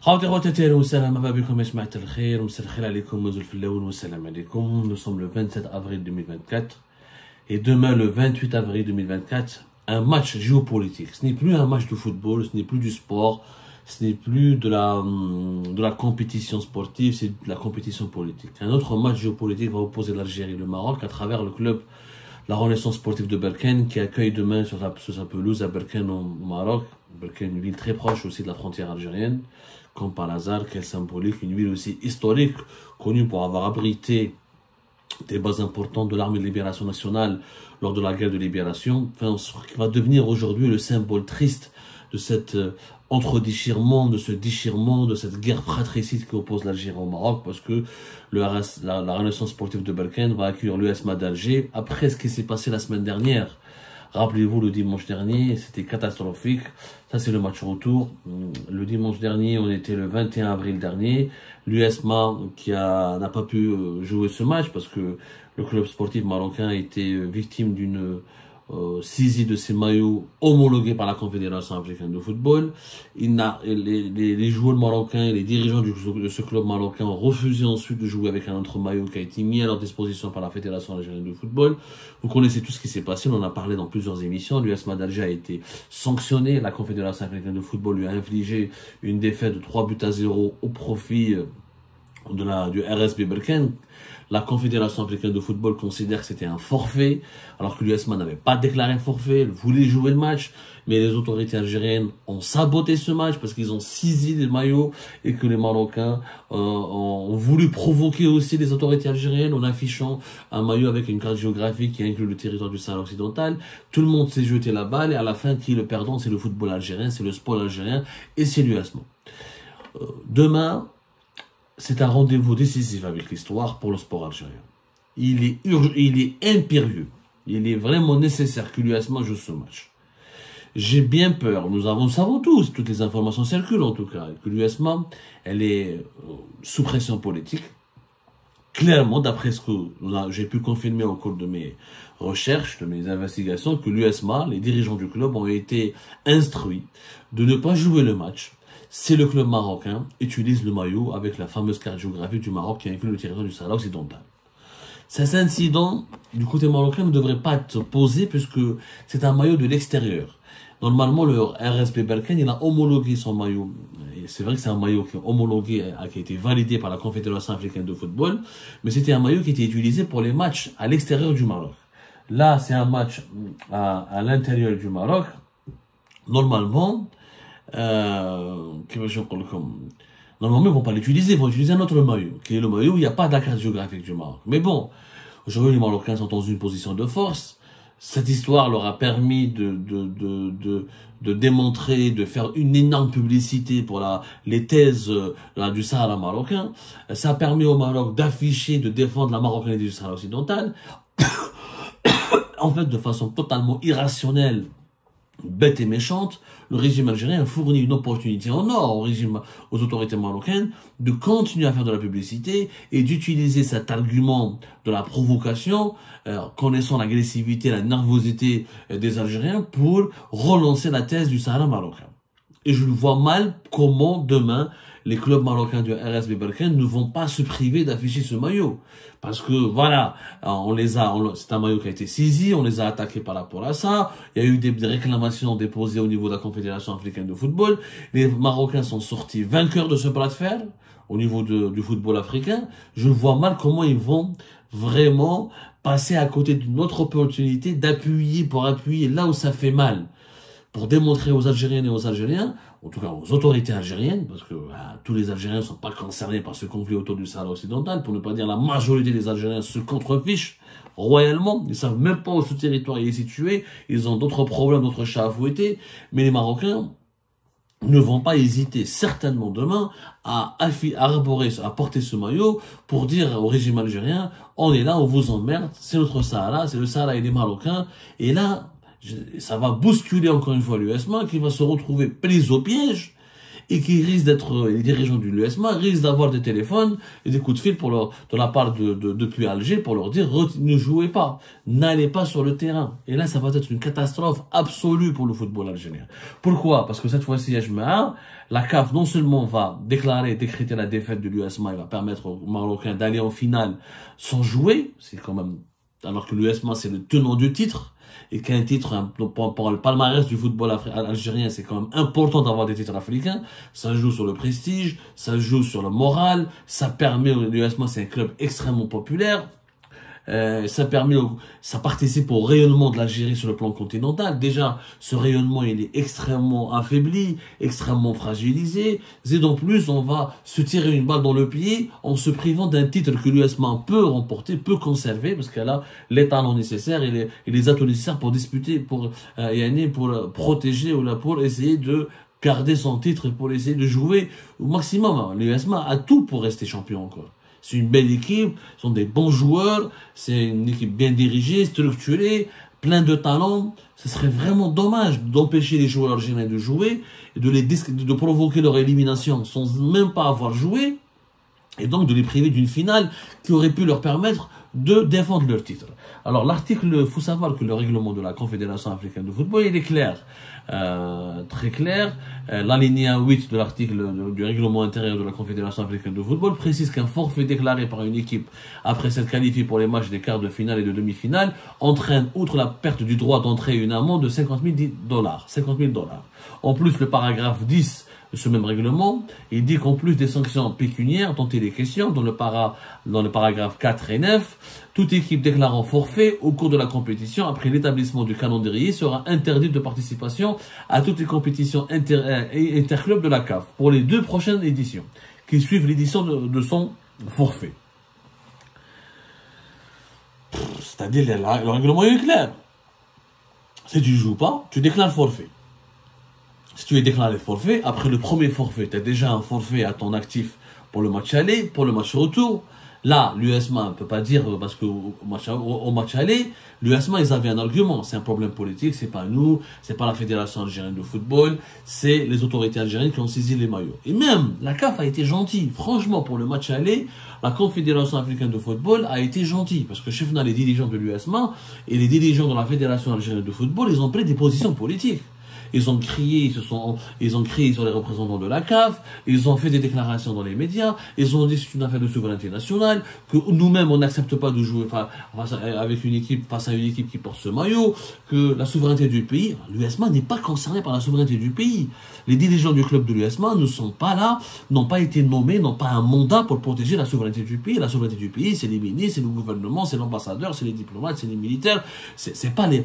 خواتي خواتاتي اهلا وسهلا مرحبا بكم يا جماعة الخير ومساء الخير عليكم وزول في اللون والسلام عليكم. Nous sommes le 27 avril 2024 et demain le 28 avril 2024 un match géopolitique. Ce n'est plus un match de football, ce n'est plus du sport, ce n'est plus de la compétition sportive, c'est de la compétition politique. Un autre match géopolitique va opposer l'Algérie et le Maroc à travers le club La Renaissance sportive de Berkane qui accueille demain sur sa pelouse à Berkane au Maroc. Berkane, une ville très proche aussi de la frontière algérienne. Comme par hasard, quelle symbolique, une ville aussi historique, connue pour avoir abrité des bases importantes de l'armée de libération nationale lors de la guerre de libération, enfin, qui va devenir aujourd'hui le symbole triste de cet entre-déchirement, de ce déchirement, de cette guerre fratricide qui oppose l'Algérie au Maroc, parce que la Renaissance sportive de Berkane va accueillir l'USMA d'Alger après ce qui s'est passé la semaine dernière. Rappelez-vous, le dimanche dernier, c'était catastrophique. Ça, c'est le match retour. Le dimanche dernier, on était le 21 avril dernier. L'USMA n'a pas pu jouer ce match parce que le club sportif marocain a été victime d'une saisie de ses maillots homologués par la Confédération africaine de football. Les joueurs marocains et les dirigeants de ce club marocain ont refusé ensuite de jouer avec un autre maillot qui a été mis à leur disposition par la Fédération algérienne de football. Vous connaissez tout ce qui s'est passé, on en a parlé dans plusieurs émissions. L'USMA d'Alger a été sanctionné, la Confédération africaine de football lui a infligé une défaite de 3-0 au profit du RSB Berkane. La Confédération africaine de football considère que c'était un forfait, alors que l'USMA n'avait pas déclaré forfait, elle voulait jouer le match, mais les autorités algériennes ont saboté ce match parce qu'ils ont saisi les maillots et que les Marocains ont voulu provoquer aussi les autorités algériennes en affichant un maillot avec une carte géographique qui inclut le territoire du Sahara occidental. Tout le monde s'est jeté la balle et à la fin, qui est le perdant? C'est le football algérien, c'est le sport algérien et c'est l'USMA. Demain, c'est un rendez-vous décisif avec l'histoire pour le sport algérien. Il est impérieux. Il est vraiment nécessaire que l'USMA joue ce match. J'ai bien peur, nous savons tous, toutes les informations circulent en tout cas, que l'USMA, elle est sous pression politique. Clairement, d'après ce que j'ai pu confirmer au cours de mes recherches, de mes investigations, que l'USMA, les dirigeants du club ont été instruits de ne pas jouer le match. C'est le club marocain utilise le maillot avec la fameuse carte géographique du Maroc qui inclut le territoire du Sahara occidental. Cet incident du côté marocain ne devrait pas être posé puisque c'est un maillot de l'extérieur. Normalement, le RSB Berkane, il a homologué son maillot. C'est vrai que c'est un maillot qui est homologué, qui a été validé par la Confédération africaine de football, mais c'était un maillot qui était utilisé pour les matchs à l'extérieur du Maroc. Là, c'est un match à l'intérieur du Maroc. Normalement, normalement, ils vont pas l'utiliser, ils vont utiliser un autre maillot, qui est le maillot où il n'y a pas de la carte géographique du Maroc. Mais bon, aujourd'hui, les Marocains sont dans une position de force. Cette histoire leur a permis de démontrer, de faire une énorme publicité pour les thèses du Sahara marocain. Ça a permis au Maroc d'afficher, de défendre la marocanité du Sahara occidental. En fait, de façon totalement irrationnelle, bête et méchante, le régime algérien a fourni une opportunité en or aux autorités marocaines de continuer à faire de la publicité et d'utiliser cet argument de la provocation, connaissant l'agressivité, la nervosité des Algériens pour relancer la thèse du Sahara marocain. Et je vois mal comment demain les clubs marocains du RSB Berkane ne vont pas se priver d'afficher ce maillot. Parce que voilà, c'est un maillot qui a été saisi, on les a attaqués par rapport à ça. Il y a eu des réclamations déposées au niveau de la Confédération africaine de football. Les Marocains sont sortis vainqueurs de ce bras de fer au niveau du football africain. Je vois mal comment ils vont vraiment passer à côté d'une autre opportunité d'appuyer pour appuyer là où ça fait mal. Pour démontrer aux Algériennes et aux Algériens, en tout cas aux autorités algériennes, parce que tous les Algériens ne sont pas concernés par ce conflit autour du Sahara occidental, pour ne pas dire la majorité des Algériens se contrefichent royalement, ils savent même pas où ce territoire est situé, ils ont d'autres problèmes, d'autres chats à fouetter, mais les Marocains ne vont pas hésiter certainement demain à porter ce maillot pour dire au régime algérien, on est là, on vous emmerde, c'est notre Sahara, c'est le Sahara et les Marocains, et là, ça va bousculer encore une fois l'USMA qui va se retrouver prise au piège et qui risquent d'être, les dirigeants de l'USMA risquent d'avoir des téléphones et des coups de fil de la part depuis Alger pour leur dire ne jouez pas, n'allez pas sur le terrain. Et là, ça va être une catastrophe absolue pour le football algérien. Pourquoi? Parce que cette fois-ci, la CAF non seulement va décréter la défaite de l'USMA, il va permettre aux Marocains d'aller en finale sans jouer, c'est quand même, alors que l'USMA c'est le tenant du titre, et qu'un titre, pour le palmarès du football algérien, c'est quand même important d'avoir des titres africains. Ça joue sur le prestige, ça joue sur le moral, ça permet, l'USMA c'est un club extrêmement populaire. Ça participe au rayonnement de l'Algérie sur le plan continental. Déjà, ce rayonnement, il est extrêmement affaibli, extrêmement fragilisé. Et en plus, on va se tirer une balle dans le pied en se privant d'un titre que l'USMA peut remporter, peut conserver, parce qu'elle a les talents nécessaires et les atouts nécessaires pour disputer, pour protéger ou pour essayer de garder son titre, pour essayer de jouer au maximum. L'USMA a tout pour rester champion encore. C'est une belle équipe, ce sont des bons joueurs, c'est une équipe bien dirigée, structurée, plein de talent. Ce serait vraiment dommage d'empêcher les joueurs algériens de jouer et de provoquer leur élimination sans même pas avoir joué, et donc de les priver d'une finale qui aurait pu leur permettre de défendre leur titre. Alors l'article, faut savoir que le règlement de la Confédération africaine de football, il est clair, très clair. L'alinéa 8 de l'article du règlement intérieur de la Confédération africaine de football précise qu'un forfait déclaré par une équipe après s'être qualifiée pour les matchs des quarts de finale et de demi-finale entraîne, outre la perte du droit d'entrée, une amende de $50,000. En plus, le paragraphe 10 de ce même règlement, il dit qu'en plus des sanctions pécuniaires dont il est question dans le paragraphe 4 et 9, toute équipe déclarant forfait au cours de la compétition après l'établissement du calendrier sera interdite de participation à toutes les compétitions interclubs de la CAF pour les 2 prochaines éditions qui suivent l'édition de son forfait. C'est-à-dire, le règlement est clair. Si tu ne joues pas, tu déclares forfait. Si tu es déclaré forfait, après le premier forfait, tu as déjà un forfait à ton actif pour le match aller, pour le match retour. Là, l'USMA ne peut pas dire, parce qu'au match aller, l'USMA, ils avaient un argument. C'est un problème politique, c'est pas nous, c'est pas la Fédération algérienne de football, c'est les autorités algériennes qui ont saisi les maillots. Et même, la CAF a été gentille. Franchement, pour le match aller, la Confédération africaine de football a été gentille. Parce que chef les dirigeants de l'USMA et les dirigeants de la Fédération algérienne de football, ils ont pris des positions politiques. Ils ont crié, ils ont crié sur les représentants de la CAF, ils ont fait des déclarations dans les médias, ils ont dit que c'est une affaire de souveraineté nationale, que nous-mêmes on n'accepte pas de jouer face à une équipe qui porte ce maillot, que la souveraineté du pays, l'USMA n'est pas concernée par la souveraineté du pays. Les dirigeants du club de l'USMA ne sont pas là, n'ont pas été nommés, n'ont pas un mandat pour protéger la souveraineté du pays. La souveraineté du pays, c'est les ministres, c'est le gouvernement, c'est l'ambassadeur, c'est les diplomates, c'est les militaires, c'est pas les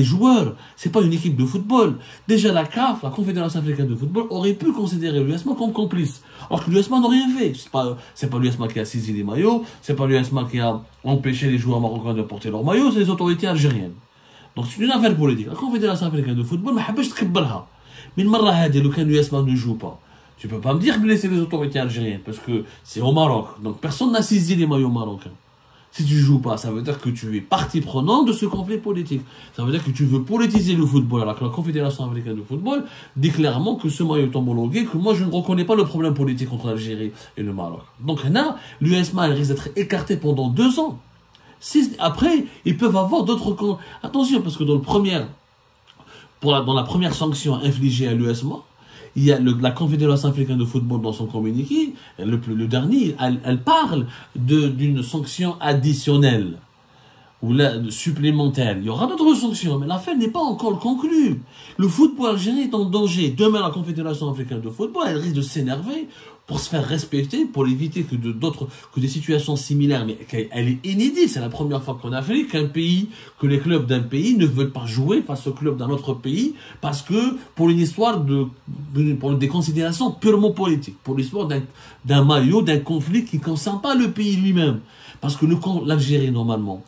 joueurs, c'est pas une équipe de football. Déjà, la CAF, la Confédération africaine de football, aurait pu considérer l'USMA comme complice. Alors que l'USMA n'a rien fait. C'est pas l'USMA qui a saisi les maillots, c'est pas l'USMA qui a empêché les joueurs marocains de porter leurs maillots, c'est les autorités algériennes. Donc c'est une affaire politique. La Confédération africaine de football, ما حبش تكبرها. Mais le مرة هذه لو كان l'USMA ne joue pas. Tu peux pas me dire de laisser les autorités algériennes, parce que c'est au Maroc. Donc personne n'a saisi les maillots marocains. Si tu joues pas, ça veut dire que tu es partie prenante de ce conflit politique. Ça veut dire que tu veux politiser le football, alors que la Confédération africaine de football dit clairement que ce maillot est homologué, que moi je ne reconnais pas le problème politique entre l'Algérie et le Maroc. Donc là, l'USMA risque d'être écartée pendant 2 ans. Après, ils peuvent avoir d'autres... Attention, parce que dans la première sanction infligée à l'USMA, il y a la Confédération africaine de football dans son communiqué, le dernier, elle parle d'une sanction additionnelle ou supplémentaire. Il y aura d'autres sanctions, mais l'affaire n'est pas encore conclue. Le football algérien est en danger. Demain, la Confédération africaine de football, elle risque de s'énerver pour se faire respecter, pour éviter que des situations similaires, mais elle est inédite. C'est la première fois qu'en Afrique, que les clubs d'un pays ne veulent pas jouer face au club d'un autre pays, parce que pour une histoire pour des considérations purement politiques, pour l'histoire d'un maillot, d'un conflit qui ne concerne pas le pays lui-même. Parce que l'Algérie, normalement,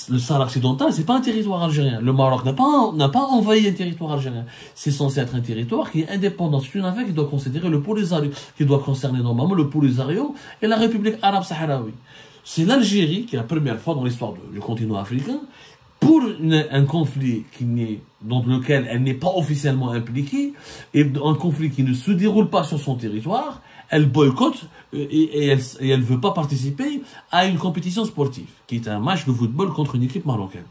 le Sahara occidental, c'est pas un territoire algérien. Le Maroc n'a pas envahi un territoire algérien. C'est censé être un territoire qui est indépendant. C'est une affaire qui doit considérer le Polisario, qui doit concerner normalement le Polisario et la République arabe sahraoui. C'est l'Algérie qui est la première fois dans l'histoire du continent africain pour un conflit dans lequel elle n'est pas officiellement impliquée, et un conflit qui ne se déroule pas sur son territoire, elle boycotte et elle ne veut pas participer à une compétition sportive, qui est un match de football contre une équipe marocaine.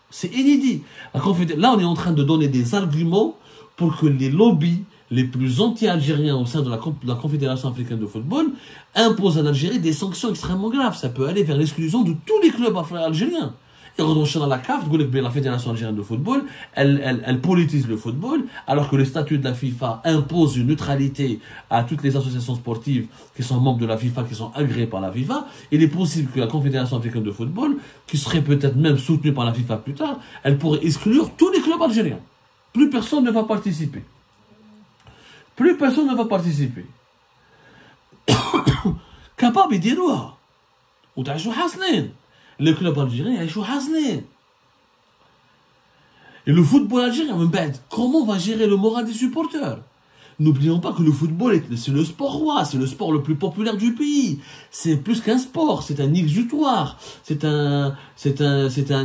C'est inédit. Là, on est en train de donner des arguments pour que les lobbies les plus anti-algériens au sein de la Confédération africaine de football imposent à l'Algérie des sanctions extrêmement graves. Ça peut aller vers l'exclusion de tous les clubs algériens. Et on dans la CAF, la Fédération algérienne de football, elle politise le football, alors que le statut de la FIFA impose une neutralité à toutes les associations sportives qui sont membres de la FIFA, qui sont agréées par la FIFA. Il est possible que la Confédération africaine de football, qui serait peut-être même soutenue par la FIFA plus tard, elle pourrait exclure tous les clubs algériens. Plus personne ne va participer. Plus personne ne va participer. Capable de dire, ou t'as joué Hasnin. Le club algérien, il joue Hasnin. Et le football algérien, comment on va gérer le moral des supporters? N'oublions pas que le football, c'est le sport roi, c'est le sport le plus populaire du pays. C'est plus qu'un sport, c'est un exutoire. C'est un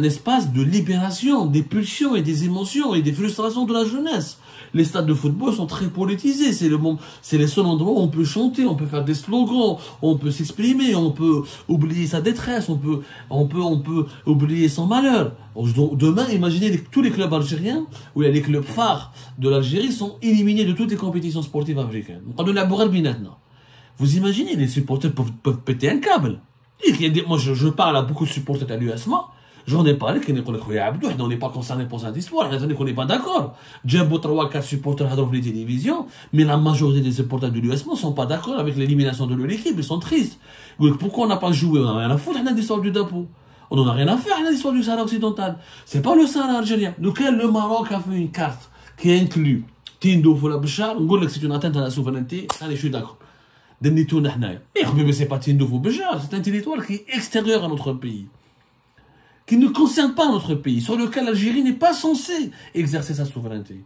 espace de libération des pulsions et des émotions et des frustrations de la jeunesse. Les stades de football sont très politisés. C'est les seuls endroits où on peut chanter, on peut faire des slogans, on peut s'exprimer, on peut oublier sa détresse, on peut oublier son malheur. Demain, imaginez tous les clubs algériens, où il y a les clubs phares de l'Algérie, sont éliminés de toutes les compétitions sportives africaines. Vous imaginez, les supporters peuvent péter un câble. Moi, je parle à beaucoup de supporters à l'USMA. J'en ai parlé, on n'est pas concerné pour cette histoire, on n'est pas d'accord. J'ai beau 3-4 supporters à les télévisions, mais la majorité des supporters de l'USMA ne sont pas d'accord avec l'élimination de leur équipe, ils sont tristes. Pourquoi on n'a pas joué? On n'a rien à foutre, on a l'histoire du Dapo. On n'en a rien à faire, on a l'histoire du Sahara occidental. C'est pas le Sahara algérien. Donc, le Maroc a fait une carte qui inclut Tindouf ou la Béchar, on dit que c'est une atteinte à la souveraineté, allez, je suis d'accord. Mais c'est pas Tindouf ou Béchar, c'est un territoire qui est extérieur à notre pays, qui ne concerne pas notre pays, sur lequel l'Algérie n'est pas censée exercer sa souveraineté.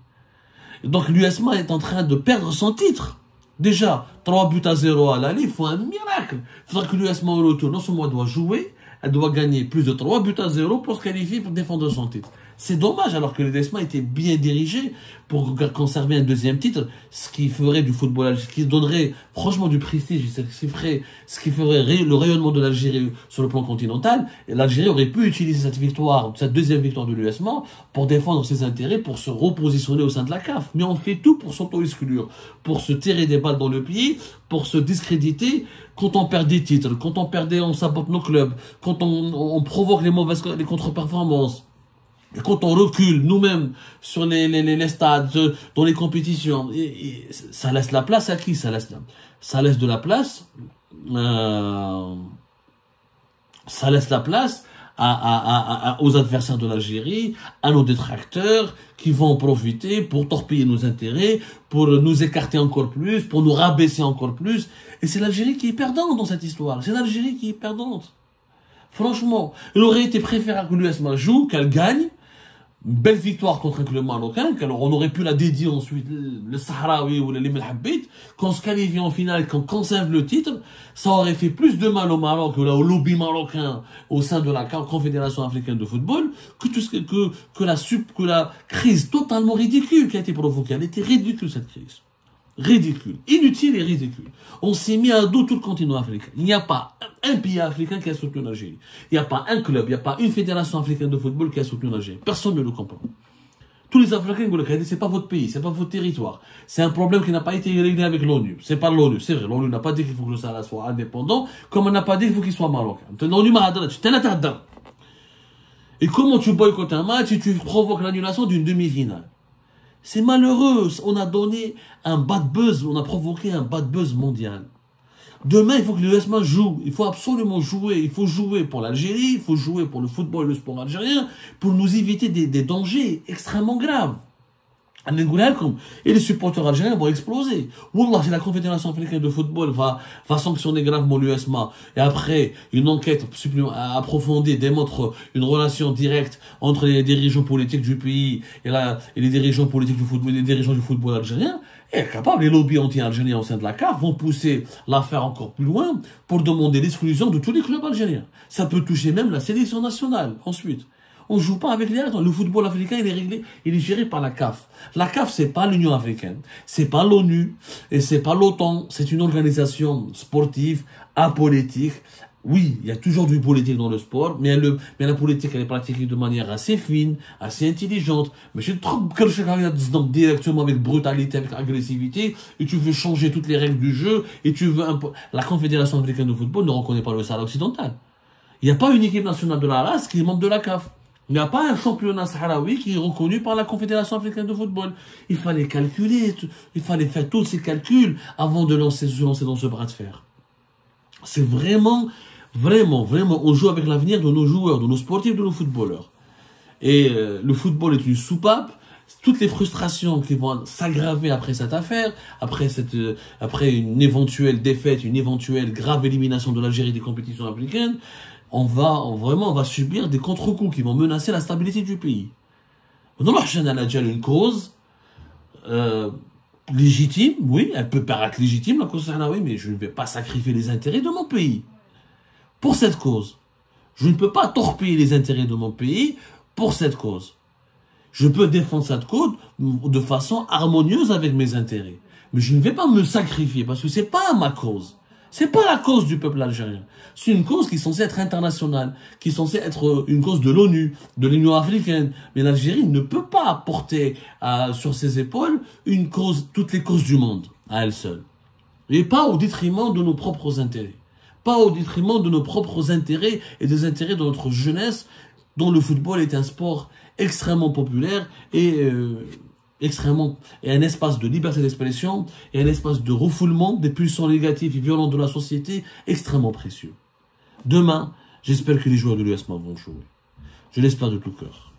Donc l'USMA est en train de perdre son titre. Déjà, 3-0 à l'aller, il faut un miracle. Il faudra que l'USMA au retour, non seulement elle doit jouer, elle doit gagner plus de 3-0 pour se qualifier pour défendre son titre. C'est dommage, alors que l'USMA était bien dirigé pour conserver un deuxième titre, ce qui ferait du football algérien, ce qui donnerait franchement du prestige, ce qui ferait le rayonnement de l'Algérie sur le plan continental. Et l'Algérie aurait pu utiliser cette victoire, cette deuxième victoire de l'USMA, pour défendre ses intérêts, pour se repositionner au sein de la CAF. Mais on fait tout pour s'auto-exclure, pour se tirer des balles dans le pied, pour se discréditer quand on perd des titres, quand on sabote nos clubs, quand on provoque les contre-performances. Et quand on recule nous-mêmes sur les stades, dans les compétitions, et ça laisse la place à qui? Ça laisse de la place, ça laisse la place aux adversaires de l'Algérie, à nos détracteurs qui vont en profiter pour torpiller nos intérêts, pour nous écarter encore plus, pour nous rabaisser encore plus. Et c'est l'Algérie qui est perdante dans cette histoire. C'est l'Algérie qui est perdante. Franchement, il aurait été préférable que l'USMA joue, qu'elle gagne. Une belle victoire contre un club marocain, alors on aurait pu la dédier ensuite le Sahraoui ou le Limel-Habit, qu'on se qualifie en finale, qu'on conserve le titre, ça aurait fait plus de mal au Maroc, au lobby marocain, au sein de la Confédération africaine de football, que la crise totalement ridicule qui a été provoquée. Elle était ridicule, cette crise. Ridicule. Inutile et ridicule. On s'est mis à dos tout le continent africain. Il n'y a pas un pays africain qui a soutenu l'Algérie. Il n'y a pas un club, il n'y a pas une fédération africaine de football qui a soutenu l'Algérie. Personne ne le comprend. Tous les Africains, c'est pas votre pays, c'est pas votre territoire. C'est un problème qui n'a pas été réglé avec l'ONU. C'est pas l'ONU, c'est vrai. L'ONU n'a pas dit qu'il faut que le Sahara soit indépendant, comme on n'a pas dit qu'il faut qu'il soit marocain. L'ONU m'a dit, et comment tu boycottes un match et tu provoques l'annulation d'une demi-finale? C'est malheureux. On a donné un bad buzz, on a provoqué un bad buzz mondial. Demain, il faut que l'USMA joue. Il faut absolument jouer. Il faut jouer pour l'Algérie, il faut jouer pour le football et le sport algérien, pour nous éviter des dangers extrêmement graves. Et les supporters algériens vont exploser. Wallah, si la Confédération africaine de football va sanctionner gravement l'USMA, et après, une enquête approfondie démontre une relation directe entre les dirigeants politiques du pays et les dirigeants politiques du football, les dirigeants du football algérien, et capable, les lobbies anti-algériens au sein de la CAF vont pousser l'affaire encore plus loin pour demander l'exclusion de tous les clubs algériens. Ça peut toucher même la sélection nationale, ensuite. On ne joue pas avec les règles. Le football africain, il est réglé, il est géré par la CAF. La CAF, c'est pas l'Union africaine, c'est pas l'ONU, et c'est pas l'OTAN. C'est une organisation sportive, apolitique. Oui, il y a toujours du politique dans le sport, mais la politique, elle est pratiquée de manière assez fine, assez intelligente. Mais je trouve que le directement avec brutalité, avec agressivité, et tu veux changer toutes les règles du jeu, et tu veux la Confédération africaine de football ne reconnaît pas le Sahara occidental. Il n'y a pas une équipe nationale de la race qui est membre de la CAF. Il n'y a pas un championnat sahraoui qui est reconnu par la Confédération africaine de football. Il fallait calculer, il fallait faire tous ces calculs avant de se lancer dans ce bras de fer. C'est vraiment, on joue avec l'avenir de nos joueurs, de nos sportifs, de nos footballeurs. Et le football est une soupape. Toutes les frustrations qui vont s'aggraver après cette affaire, après une éventuelle défaite, une éventuelle grave élimination de l'Algérie des compétitions africaines, on va subir des contre-coups qui vont menacer la stabilité du pays. On a déjà une cause légitime, oui, elle peut paraître légitime, la cause sahraoui, mais je ne vais pas sacrifier les intérêts de mon pays pour cette cause. Je ne peux pas torpiller les intérêts de mon pays pour cette cause. Je peux défendre cette cause de façon harmonieuse avec mes intérêts. Mais je ne vais pas me sacrifier parce que c'est pas ma cause. C'est pas la cause du peuple algérien. C'est une cause qui est censée être internationale, qui est censée être une cause de l'ONU, de l'Union africaine. Mais l'Algérie ne peut pas porter sur ses épaules toutes les causes du monde à elle seule. Et pas au détriment de nos propres intérêts. Pas au détriment de nos propres intérêts et des intérêts de notre jeunesse, dont le football est un sport extrêmement populaire et un espace de liberté d'expression et un espace de refoulement des pulsions négatives et violentes de la société extrêmement précieux. Demain, j'espère que les joueurs de l'USMA vont jouer. Je l'espère de tout cœur.